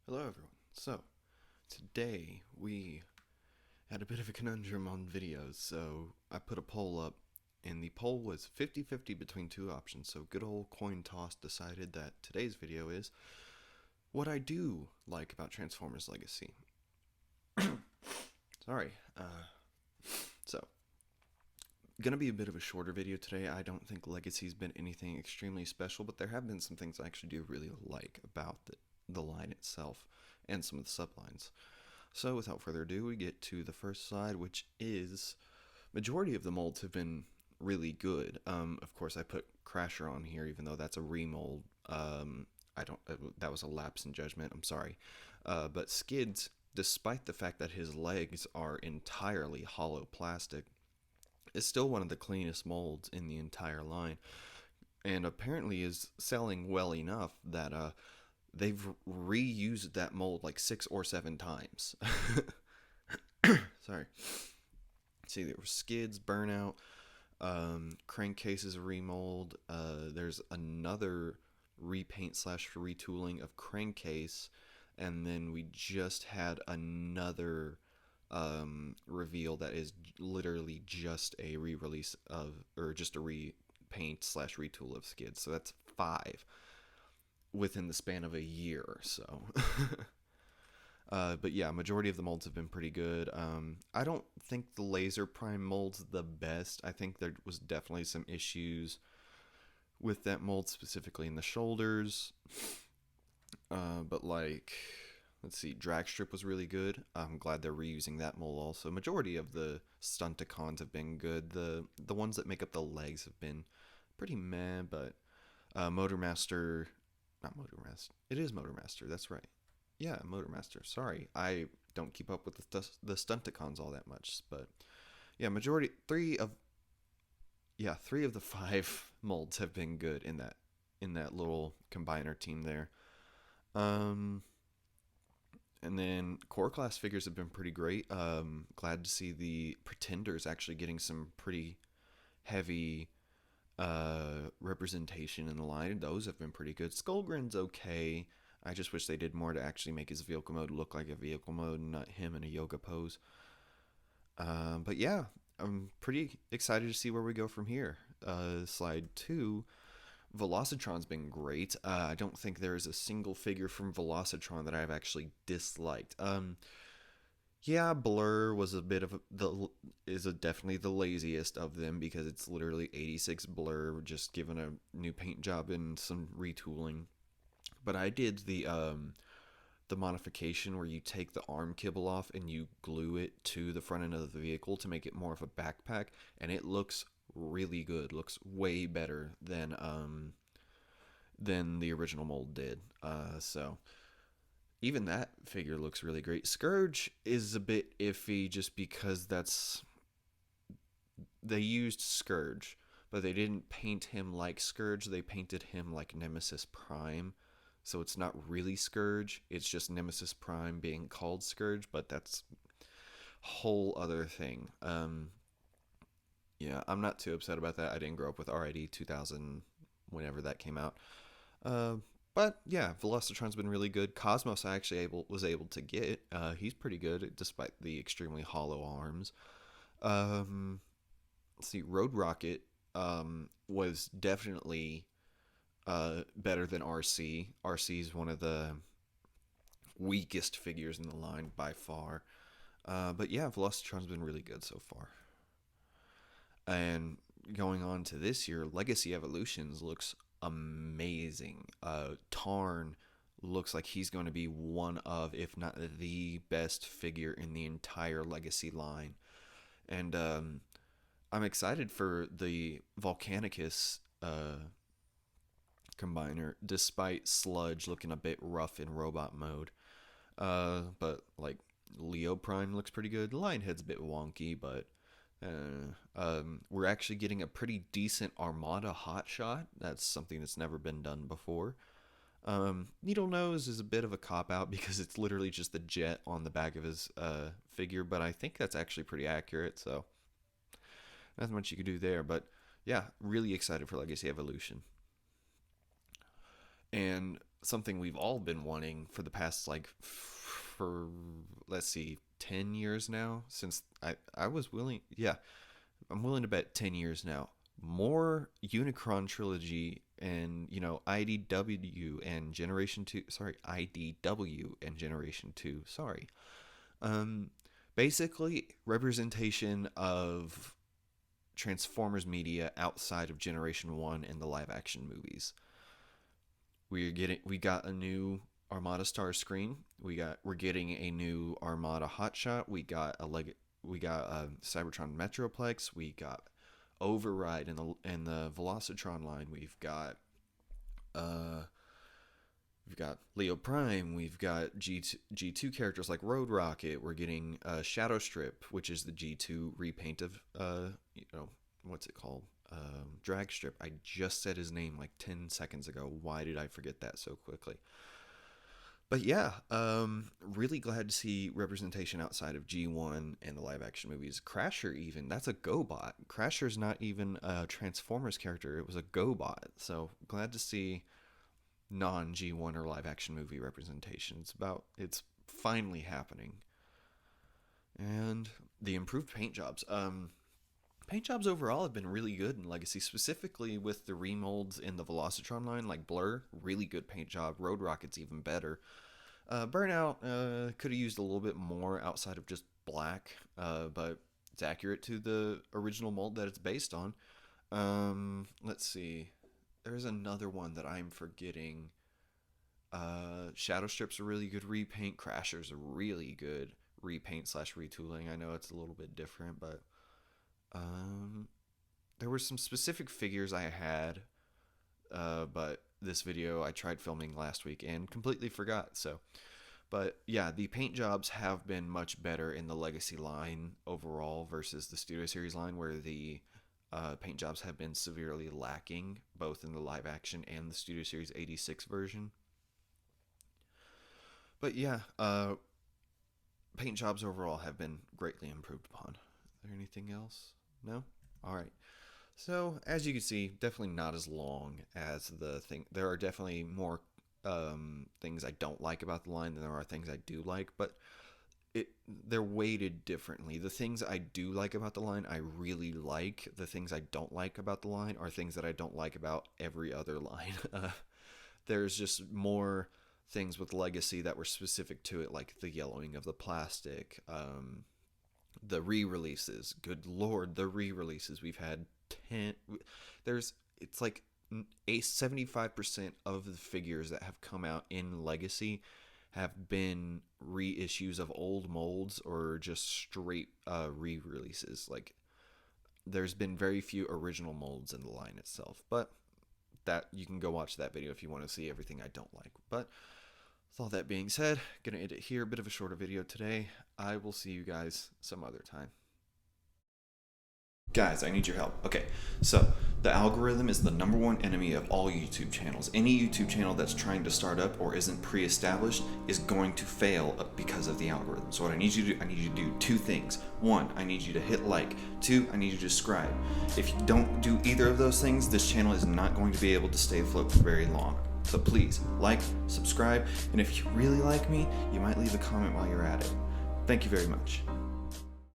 Hello everyone. So, today we had a bit of a conundrum on videos, so I put a poll up, and the poll was 50-50 between two options, so good old coin toss decided that today's video is what I do like about Transformers Legacy. Sorry. So, gonna be a bit of a shorter video today. I don't think Legacy's been anything extremely special, but there have been some things I actually do really like about the line itself and some of the sublines. So without further ado, we get to the first side, which is majority of the molds have been really good. Of course, I put Crasher on here, even though that's a remold. I don't. That was a lapse in judgment. I'm sorry. But Skids, despite the fact that his legs are entirely hollow plastic, is still one of the cleanest molds in the entire line, and apparently is selling well enough that they've reused that mold like 6 or 7 times. Sorry. See, there were Skids, Burnout, Crankcase's remold. There's another repaint slash retooling of Crankcase, and then we just had another reveal that is literally just a re-release of, or just a repaint slash retool of Skids. So that's 5 within the span of a year or so. But yeah, majority of the molds have been pretty good. I don't think the Laser Prime mold's the best. I think there was definitely some issues with that mold, specifically in the shoulders. But like, let's see, Dragstrip was really good. I'm glad they're reusing that mold also. Majority of the Stunticons have been good. The ones that make up the legs have been pretty meh, but Motormaster, not Motormaster. It is Motormaster. That's right. Yeah, Motormaster. Sorry, I don't keep up with the Stunticons all that much, but yeah, majority three of the 5 molds have been good in that little combiner team there. Um, and then core class figures have been pretty great. Glad to see the Pretenders actually getting some pretty heavy representation in the line. Those have been pretty good. Skullgrin's okay. I just wish they did more to actually make his vehicle mode look like a vehicle mode and not him in a yoga pose. But yeah, I'm pretty excited to see where we go from here. Slide 2. Velocitron's been great. I don't think there is a single figure from Velocitron that I've actually disliked. Yeah, Blur was a bit of definitely the laziest of them because it's literally 86 Blur just given a new paint job and some retooling. But I did the modification where you take the arm kibble off and you glue it to the front end of the vehicle to make it more of a backpack, and it looks really good. Looks way better than the original mold did. So even that figure looks really great. Scourge is a bit iffy just because they used Scourge, but they didn't paint him like Scourge. They painted him like Nemesis Prime. So it's not really Scourge. It's just Nemesis Prime being called Scourge, but that's a whole other thing. Yeah, I'm not too upset about that. I didn't grow up with RID 2000 whenever that came out. Uh, but yeah, Velocitron's been really good. Cosmos I actually was able to get. He's pretty good despite the extremely hollow arms. Um, let's see, Road Rocket was definitely better than RC. RC is one of the weakest figures in the line by far. But yeah, Velocitron's been really good so far. And going on to this year, Legacy Evolutions looks amazing. Tarn looks like he's going to be one of, if not the best figure in the entire Legacy line. And I'm excited for the Volcanicus combiner, despite Sludge looking a bit rough in robot mode. But like Leo Prime looks pretty good. Lionhead's a bit wonky, but we're actually getting a pretty decent Armada hotshot. That's something that's never been done before. Needle Nose is a bit of a cop out because it's literally just the jet on the back of his figure, but I think that's actually pretty accurate. So not much you can do there. But yeah, really excited for Legacy Evolution. And something we've all been wanting for the past, like, for, let's see, 10 years now, since I was willing, yeah, I'm willing to bet 10 years now. More Unicron trilogy and, IDW and Generation 2, sorry, IDW and Generation 2, sorry. Um, Basically, representation of Transformers media outside of Generation 1 and the live action movies. We got a new Armada Starscream. We're getting a new Armada Hotshot. We got a Cybertron Metroplex. We got Override in the Velocitron line. Uh we've got Leo Prime. We've got G2 characters like Road Rocket. We're getting Shadow Strip, which is the G2 repaint of what's it called? Drag Strip. I just said his name like 10 seconds ago. Why did I forget that so quickly? But yeah, really glad to see representation outside of G1 and the live action movies. Crasher, even, that's a GoBot. Crasher's not even a Transformers character, it was a GoBot. So glad to see non G1 or live action movie representation. It's finally happening. And the improved paint jobs. Paint jobs overall have been really good in Legacy, specifically with the remolds in the Velocitron line, like Blur, really good paint job. Road Rocket's even better. Burnout could have used a little bit more outside of just black, but it's accurate to the original mold that it's based on. Let's see. There's another one that I'm forgetting. Shadow Strip's a really good repaint. Crasher's a really good repaint / retooling. I know it's a little bit different, but there were some specific figures I had, but this video I tried filming last week and completely forgot. But yeah, the paint jobs have been much better in the Legacy line overall versus the Studio Series line, where the paint jobs have been severely lacking, both in the live action and the Studio Series 86 version. But yeah, paint jobs overall have been greatly improved upon. Is there anything else? No? Alright. So, as you can see, definitely not as long as the thing. There are definitely more things I don't like about the line than there are things I do like, but they're weighted differently. The things I do like about the line, I really like. The things I don't like about the line are things that I don't like about every other line. There's just more things with Legacy that were specific to it, like the yellowing of the plastic, the re-releases. Good lord, the re-releases. We've had 10. It's like 75% of the figures that have come out in Legacy have been reissues of old molds or just straight re-releases. Like, there's been very few original molds in the line itself, but that you can go watch that video if you want to see everything I don't like. But with all that being said, gonna end it here. A bit of a shorter video today. I will see you guys some other time. Guys, I need your help. Okay, so the algorithm is the #1 enemy of all YouTube channels. Any YouTube channel that's trying to start up or isn't pre-established is going to fail because of the algorithm. So what I need you to do, I need you to do 2 things. 1, I need you to hit like. 2, I need you to subscribe. If you don't do either of those things, this channel is not going to be able to stay afloat for very long. So please, like, subscribe, and if you really like me, you might leave a comment while you're at it. Thank you very much.